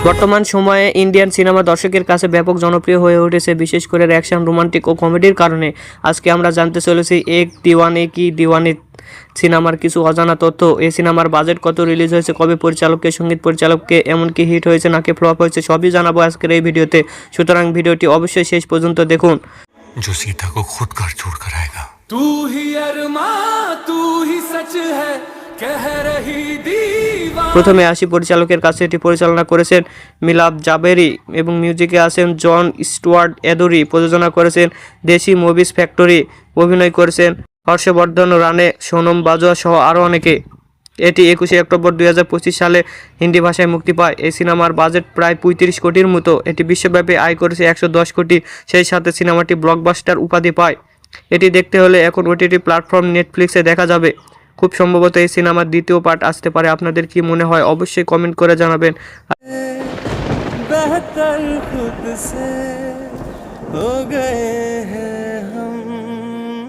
বর্তমান সময়ে Indian cinema দর্শকের কাছে ব্যাপক জনপ্রিয় হয়ে উঠেছে, বিশেষ করে অ্যাকশন, রোমান্টিক ও কমেডির কারণে। আজকে আমরা জানতে চলেছি এক দিওয়ানে কি দিওয়ানি সিনেমার কিছু অজানা তথ্য। এই সিনেমার বাজেট কত, রিলিজ হয়েছে কবে, পরিচালককে, সঙ্গীত পরিচালককে, এমনকি হিট হয়েছে নাকি ফ্লপ হয়েছে, সবই জানাবো আজকের এই ভিডিওতে। সুতরাং ভিডিওটি অবশ্যই শেষ পর্যন্ত দেখুন। जो सीता को खुद घर छोड़ कर आएगा। तू ही अरमां तू ही सच है कह रही दीवार। প্রথমে আসি পরিচালকের কাছে। এটি পরিচালনা করেছেন মিলাভ জাবেরি এবং মিউজিকে আছেন জন স্টুয়ার্ট এদুরি। প্রযোজনা করেছেন দেশি মুভিজ ফ্যাক্টরি। অভিনয় করেছেন হর্ষবর্ধন রানে, সোনম বাজওয়া সহ আরও অনেকে। এটি 21শে অক্টোবর 2025 সালে হিন্দি ভাষায় মুক্তি পায়। এই সিনেমার বাজেট প্রায় 35 কোটির মতো। এটি বিশ্বব্যাপী আয় করেছে 110 কোটি। সেই সাথে সিনেমাটি ব্লকবাস্টার উপাধি পায়। এটি দেখতে হলে এখন ওটিটি প্ল্যাটফর্ম নেটফ্লিক্সে দেখা যাবে। খুব সম্ভবত এই সিনেমার দ্বিতীয় পার্ট আসতে পারে। আপনাদের কি মনে হয় অবশ্যই কমেন্ট করে জানাবেন। बेहतर खुद से हो गए हैं।